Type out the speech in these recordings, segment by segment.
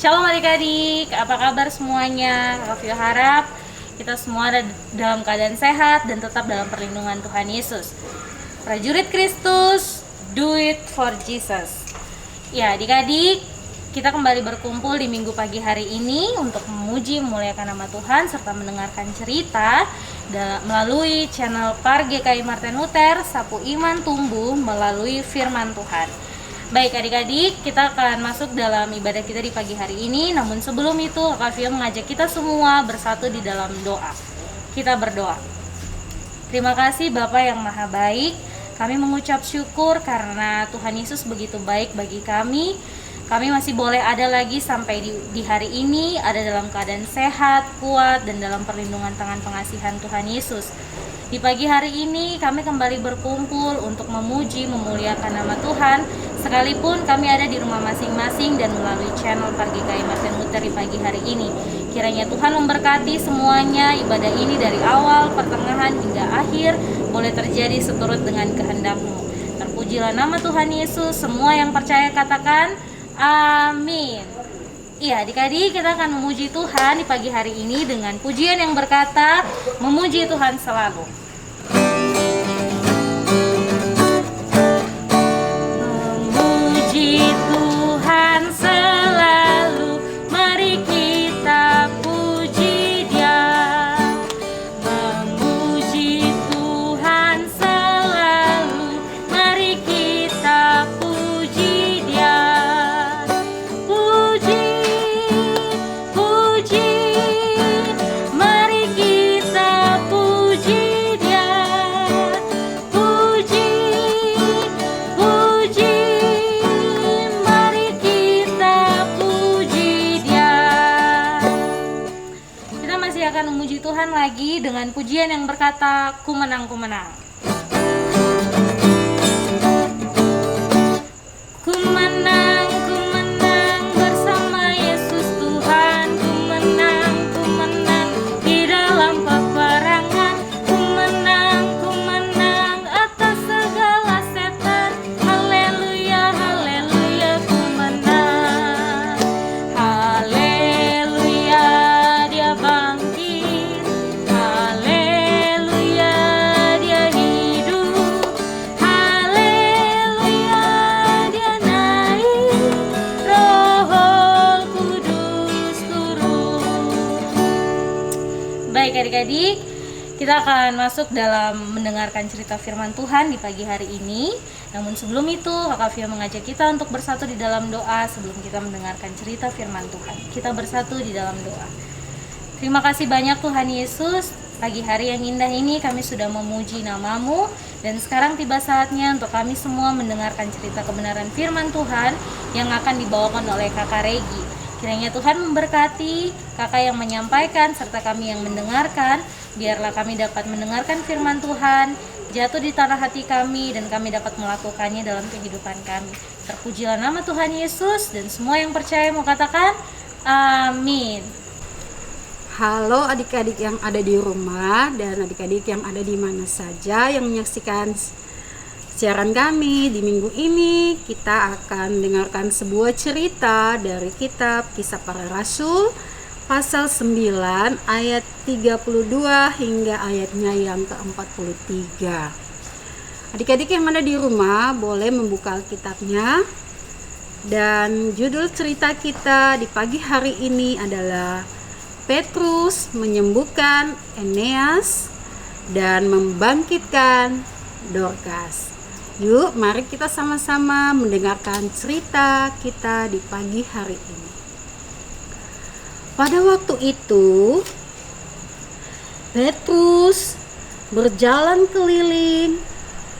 Shalom adik-adik, apa kabar semuanya? Kakak Vio harap kita semua ada dalam keadaan sehat dan tetap dalam perlindungan Tuhan Yesus. Prajurit Kristus, do it for Jesus. Ya adik-adik, kita kembali berkumpul di minggu pagi hari ini untuk memuji memuliakan nama Tuhan serta mendengarkan cerita melalui channel Par GKI Martin Luther, Sapu Iman Tumbuh melalui firman Tuhan. Baik adik-adik, kita akan masuk dalam ibadah kita di pagi hari ini. Namun sebelum itu, Kak Vio mengajak kita semua bersatu di dalam doa. Kita berdoa. Terima kasih Bapa yang Maha Baik. Kami mengucap syukur karena Tuhan Yesus begitu baik bagi kami. Kami masih boleh ada lagi sampai di hari ini, ada dalam keadaan sehat, kuat, dan dalam perlindungan tangan pengasihan Tuhan Yesus. Di pagi hari ini kami kembali berkumpul untuk memuji, memuliakan nama Tuhan. Sekalipun kami ada di rumah masing-masing dan melalui channel Par GKI Martin Luther di pagi hari ini. Kiranya Tuhan memberkati semuanya, ibadah ini dari awal, pertengahan, hingga akhir boleh terjadi seturut dengan kehendak-Mu. Terpujilah nama Tuhan Yesus, semua yang percaya katakan amin. Iya adik-adik, kita akan memuji Tuhan di pagi hari ini dengan pujian yang berkata, memuji Tuhan selalu. Memuji Tuhan selalu, mari kita puji Dia. Memuji Tuhan selalu, mari kita puji Dia. Puji, puji, mari kita puji Dia. Puji, puji, mari kita puji Dia. Kita masih akan memuji Tuhan lagi dengan pujian yang berkata, ku menang, ku menang. Ku menang bersama Yesus Tuhan. Ku menang di dalam peperangan. Ku menang atas segala setan. Haleluya, haleluya, ku menang. Haleluya, Dia bangkit. Haleluya, Dia hidup. Haleluya, Dia naik. Roh Kudus turun. Baik adik-adik, kita akan masuk dalam mendengarkan cerita firman Tuhan di pagi hari ini. Namun sebelum itu, Kakak Vio mengajak kita untuk bersatu di dalam doa sebelum kita mendengarkan cerita firman Tuhan. Kita bersatu di dalam doa. Terima kasih banyak Tuhan Yesus, pagi hari yang indah ini kami sudah memuji nama-Mu. Dan sekarang tiba saatnya untuk kami semua mendengarkan cerita kebenaran firman Tuhan yang akan dibawakan oleh Kakak Regi. Kiranya Tuhan memberkati kakak yang menyampaikan serta kami yang mendengarkan. Biarlah kami dapat mendengarkan firman Tuhan, jatuh di tanah hati kami, dan kami dapat melakukannya dalam kehidupan kami. Terpujilah nama Tuhan Yesus, dan semua yang percaya mau katakan amin. Halo adik-adik yang ada di rumah dan adik-adik yang ada di mana saja yang menyaksikan siaran kami. Di minggu ini kita akan dengarkan sebuah cerita dari kitab Kisah Para Rasul pasal 9 ayat 32 hingga ayatnya yang ke-43. Adik-adik yang ada di rumah boleh membuka Alkitabnya. Dan judul cerita kita di pagi hari ini adalah Petrus menyembuhkan Eneas dan membangkitkan Dorcas. Yuk, mari kita sama-sama mendengarkan cerita kita di pagi hari ini. Pada waktu itu, Petrus berjalan keliling,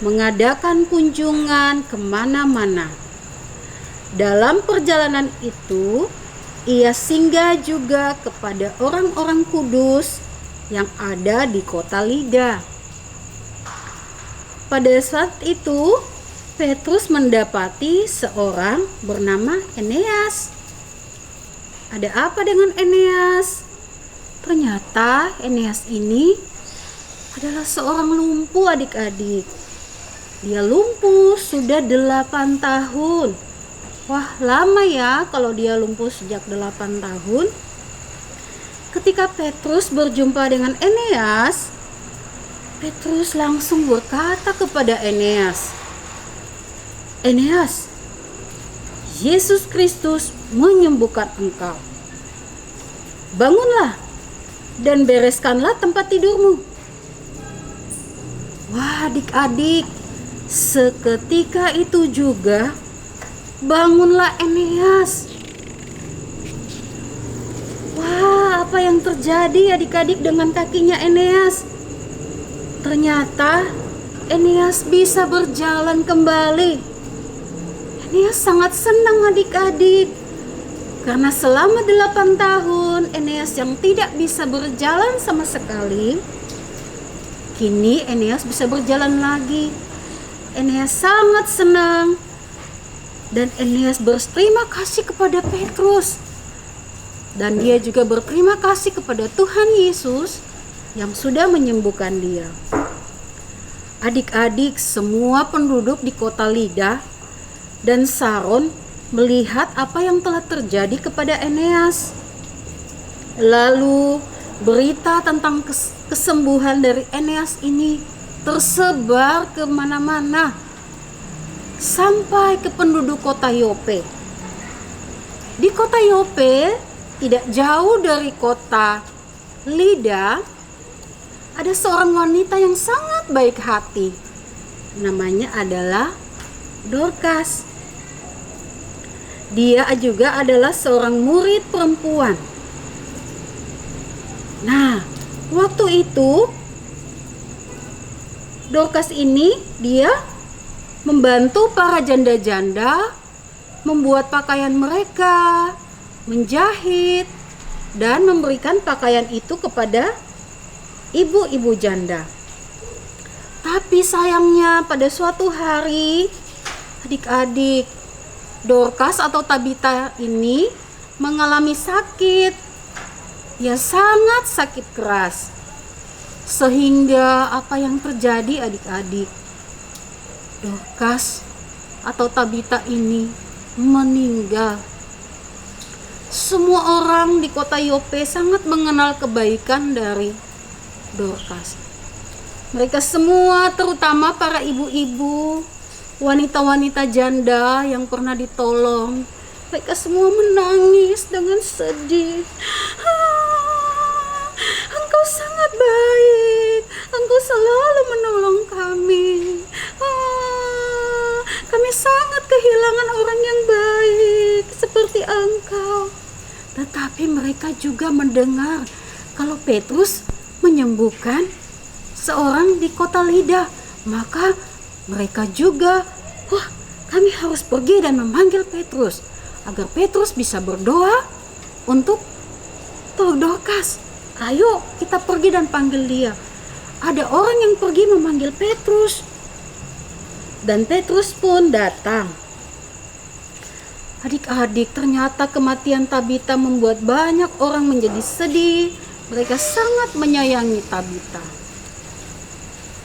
mengadakan kunjungan kemana-mana. Dalam perjalanan itu, ia singgah juga kepada orang-orang kudus yang ada di kota Lida. Pada saat itu, Petrus mendapati seorang bernama Eneas. Ada apa dengan Eneas? Ternyata Eneas ini adalah seorang lumpuh adik-adik. Dia lumpuh sudah 8 tahun. Wah, lama ya kalau dia lumpuh sejak 8 tahun. Ketika Petrus berjumpa dengan Eneas, Petrus langsung berkata kepada Eneas, "Eneas, Yesus Kristus menyembuhkan engkau. Bangunlah dan bereskanlah tempat tidurmu." Wah, adik-adik, seketika itu juga bangunlah Eneas. Wah, apa yang terjadi adik-adik dengan kakinya Eneas? Ternyata Eneas bisa berjalan kembali. Eneas sangat senang adik-adik, karena selama 8 tahun Eneas yang tidak bisa berjalan sama sekali, kini Eneas bisa berjalan lagi. Eneas sangat senang. Dan Eneas berterima kasih kepada Petrus. Dan dia juga berterima kasih kepada Tuhan Yesus yang sudah menyembuhkan dia. Adik-adik, semua penduduk di kota Lida dan Saron melihat apa yang telah terjadi kepada Eneas. Lalu berita tentang kesembuhan dari Eneas ini tersebar kemana-mana, sampai ke penduduk kota Yope. Di kota Yope, tidak jauh dari kota Lida, ada seorang wanita yang sangat baik hati. Namanya adalah Dorcas. Dia juga adalah seorang murid perempuan. Nah, waktu itu Dorcas ini dia membantu para janda-janda membuat pakaian mereka, menjahit, dan memberikan pakaian itu kepada ibu-ibu janda. Tapi sayangnya pada suatu hari, adik-adik, Dorcas atau Tabita ini mengalami sakit. Ya, sangat sakit keras. Sehingga apa yang terjadi adik-adik? Dorcas atau Tabita ini meninggal. Semua orang di kota Yope sangat mengenal kebaikan dari Dorcas. Mereka semua, terutama para ibu-ibu, wanita-wanita janda yang pernah ditolong, mereka semua menangis dengan sedih. Engkau sangat baik, engkau selalu menolong kami. Kami sangat kehilangan orang yang baik seperti engkau. Tetapi mereka juga mendengar kalau Petrus menyembuhkan seorang di kota Lida. Maka mereka juga, wah, kami harus pergi dan memanggil Petrus agar Petrus bisa berdoa untuk Dorcas. Ayo kita pergi dan panggil dia. Ada orang yang pergi memanggil Petrus. Dan Petrus pun datang. Adik-adik, ternyata kematian Tabita membuat banyak orang menjadi sedih. Mereka sangat menyayangi Tabita.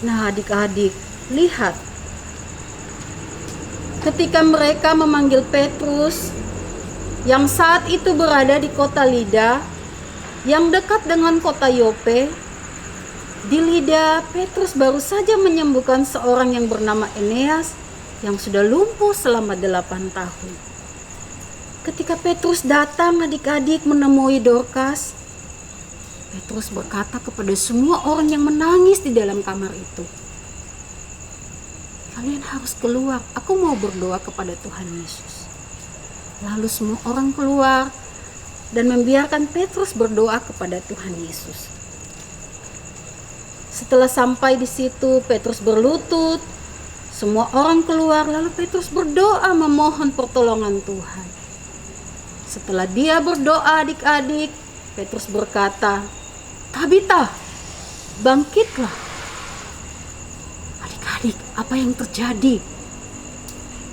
Nah, adik-adik, lihat. Ketika mereka memanggil Petrus, yang saat itu berada di kota Lida, yang dekat dengan kota Yope, di Lida, Petrus baru saja menyembuhkan seorang yang bernama Eneas yang sudah lumpuh selama 8 tahun. Ketika Petrus datang adik-adik menemui Dorcas, Petrus berkata kepada semua orang yang menangis di dalam kamar itu, "Kalian harus keluar, aku mau berdoa kepada Tuhan Yesus." Lalu semua orang keluar dan membiarkan Petrus berdoa kepada Tuhan Yesus. Setelah sampai di situ, Petrus berlutut. Semua orang keluar, lalu Petrus berdoa memohon pertolongan Tuhan. Setelah dia berdoa adik-adik, Petrus berkata, "Tabita, bangkitlah." Adik-adik, apa yang terjadi?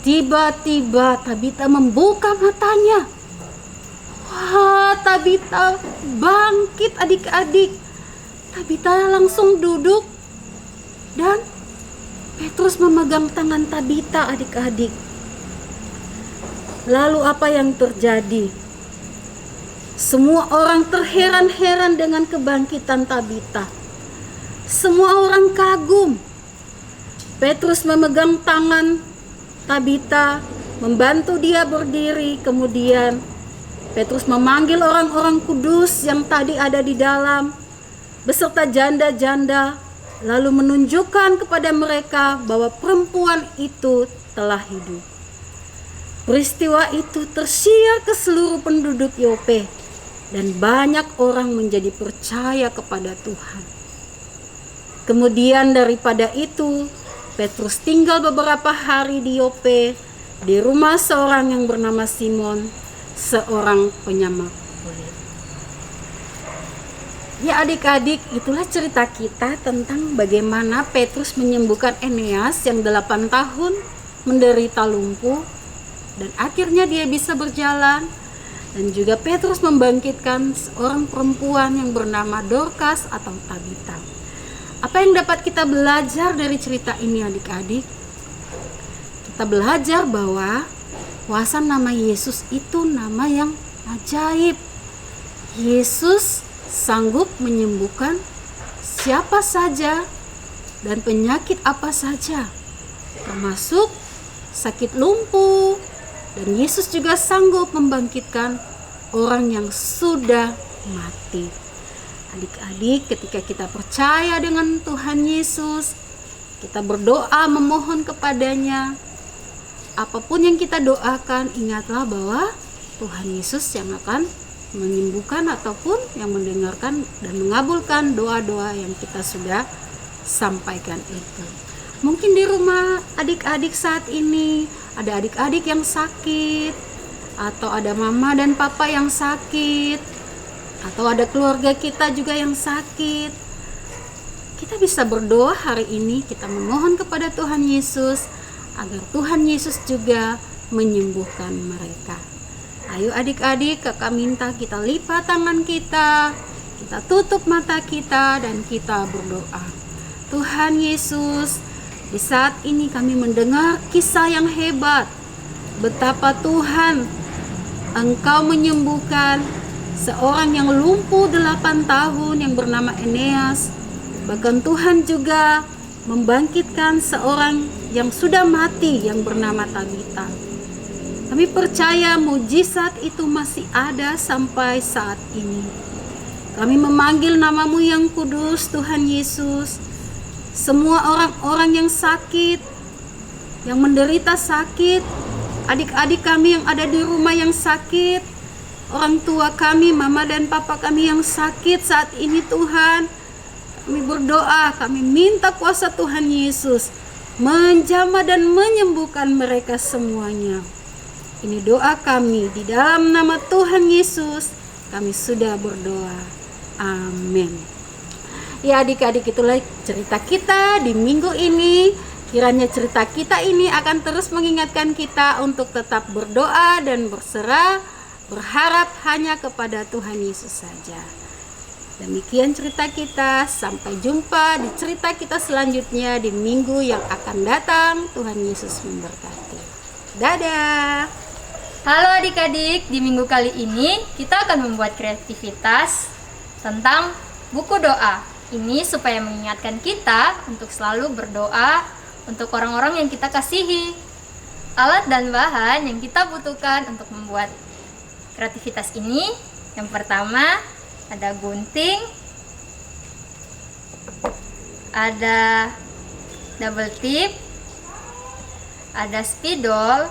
Tiba-tiba Tabita membuka matanya. Wah, Tabita bangkit adik-adik. Tabita langsung duduk dan Petrus memegang tangan Tabita adik-adik. Lalu apa yang terjadi? Semua orang terheran-heran dengan kebangkitan Tabita. Semua orang kagum. Petrus memegang tangan Tabita, membantu dia berdiri. Kemudian Petrus memanggil orang-orang kudus yang tadi ada di dalam beserta janda-janda, lalu menunjukkan kepada mereka bahwa perempuan itu telah hidup. Peristiwa itu tersiar ke seluruh penduduk Yope, dan banyak orang menjadi percaya kepada Tuhan. Kemudian daripada itu, Petrus tinggal beberapa hari di Yope, di rumah seorang yang bernama Simon, seorang penyamak kulit. Ya adik-adik, itulah cerita kita tentang bagaimana Petrus menyembuhkan Eneas yang 8 tahun menderita lumpuh, dan akhirnya dia bisa berjalan. Dan juga Petrus membangkitkan seorang perempuan yang bernama Dorcas atau Tabita. Apa yang dapat kita belajar dari cerita ini adik-adik? Kita belajar bahwa kuasa nama Yesus itu nama yang ajaib. Yesus sanggup menyembuhkan siapa saja dan penyakit apa saja, termasuk sakit lumpuh. Dan Yesus juga sanggup membangkitkan orang yang sudah mati. Adik-adik, ketika kita percaya dengan Tuhan Yesus, kita berdoa memohon kepadanya, apapun yang kita doakan, ingatlah bahwa Tuhan Yesus yang akan menyembuhkan ataupun yang mendengarkan dan mengabulkan doa-doa yang kita sudah sampaikan itu. Mungkin di rumah adik-adik saat ini ada adik-adik yang sakit, atau ada mama dan papa yang sakit, atau ada keluarga kita juga yang sakit. Kita bisa berdoa hari ini, kita memohon kepada Tuhan Yesus agar Tuhan Yesus juga menyembuhkan mereka. Ayo adik-adik, kakak minta kita lipat tangan kita tutup mata kita dan kita berdoa. Tuhan Yesus, di saat ini kami mendengar kisah yang hebat, betapa Tuhan Engkau menyembuhkan seorang yang lumpuh 8 tahun yang bernama Eneas. Bahkan Tuhan juga membangkitkan seorang yang sudah mati yang bernama Tabita. Kami percaya mujizat itu masih ada sampai saat ini. Kami memanggil namamu yang kudus, Tuhan Yesus. Semua orang-orang yang sakit, yang menderita sakit, adik-adik kami yang ada di rumah yang sakit, orang tua kami, mama dan papa kami yang sakit saat ini Tuhan, kami berdoa, kami minta kuasa Tuhan Yesus menjamah dan menyembuhkan mereka semuanya. Ini doa kami di dalam nama Tuhan Yesus, kami sudah berdoa. Amin. Ya adik-adik, itulah cerita kita di minggu ini. Kiranya cerita kita ini akan terus mengingatkan kita untuk tetap berdoa dan berserah, berharap hanya kepada Tuhan Yesus saja. Demikian cerita kita, sampai jumpa di cerita kita selanjutnya di minggu yang akan datang. Tuhan Yesus memberkati. Dadah. Halo adik-adik, di minggu kali ini kita akan membuat kreativitas tentang buku doa. Ini supaya mengingatkan kita untuk selalu berdoa untuk orang-orang yang kita kasihi. Alat dan bahan yang kita butuhkan untuk membuat kreativitas ini, yang pertama ada gunting, ada double tip, ada spidol,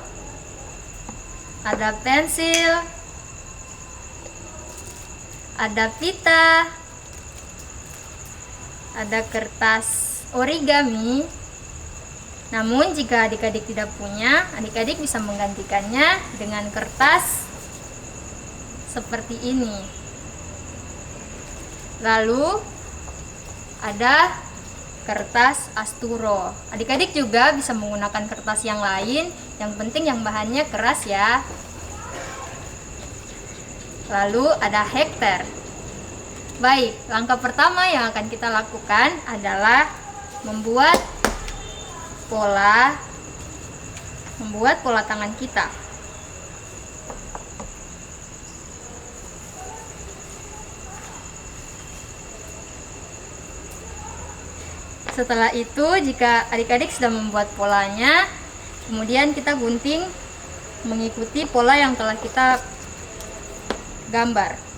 ada pensil, ada pita, ada kertas origami. Namun jika adik-adik tidak punya, adik-adik bisa menggantikannya dengan kertas seperti ini. Lalu ada kertas asturo. Adik-adik juga bisa menggunakan kertas yang lain, yang penting yang bahannya keras ya. Lalu ada hektar. Baik, langkah pertama yang akan kita lakukan adalah membuat pola tangan kita. Setelah itu, jika adik-adik sudah membuat polanya, kemudian kita gunting mengikuti pola yang telah kita gambar.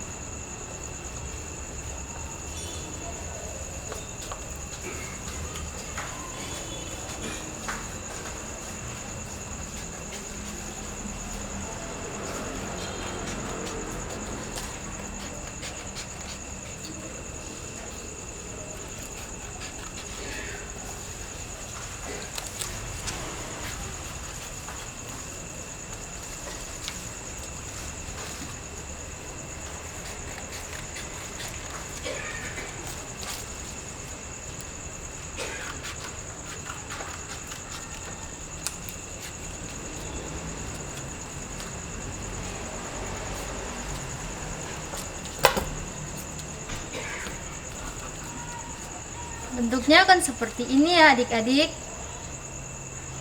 Bentuknya akan seperti ini ya adik-adik.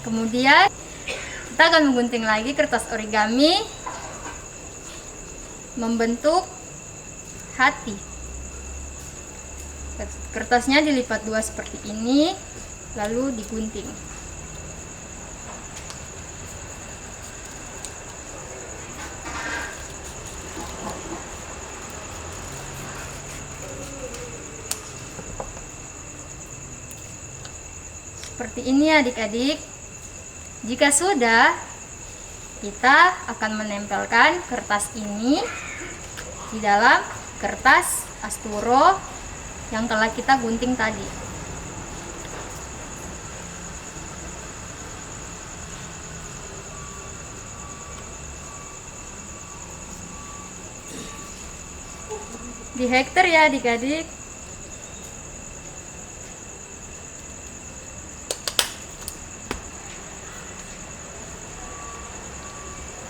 Kemudian kita akan menggunting lagi kertas origami membentuk hati. Kertasnya dilipat dua seperti ini, lalu digunting. Seperti ini adik-adik. Jika sudah, kita akan menempelkan kertas ini di dalam kertas asturo yang telah kita gunting tadi. Di hektar ya adik-adik.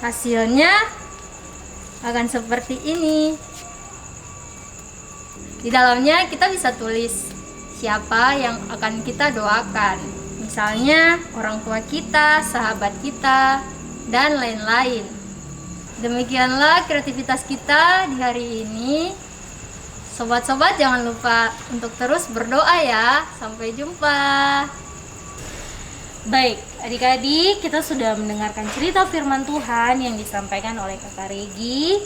Hasilnya akan seperti ini. Di dalamnya kita bisa tulis siapa yang akan kita doakan. Misalnya orang tua kita, sahabat kita, dan lain-lain. Demikianlah kreativitas kita di hari ini. Sobat-sobat jangan lupa untuk terus berdoa ya. Sampai jumpa. Baik, adik-adik, kita sudah mendengarkan cerita firman Tuhan yang disampaikan oleh Kakak Regi.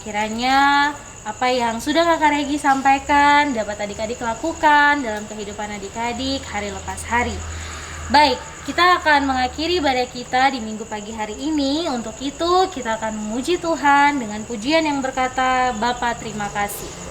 Kiranya apa yang sudah Kakak Regi sampaikan dapat adik-adik lakukan dalam kehidupan adik-adik hari lepas hari. Baik, kita akan mengakhiri ibadah kita di minggu pagi hari ini. Untuk itu, kita akan memuji Tuhan dengan pujian yang berkata, Bapa terima kasih.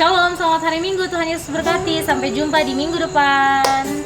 Shalom, selamat hari Minggu, Tuhan Yesus berkati. Sampai jumpa di minggu depan.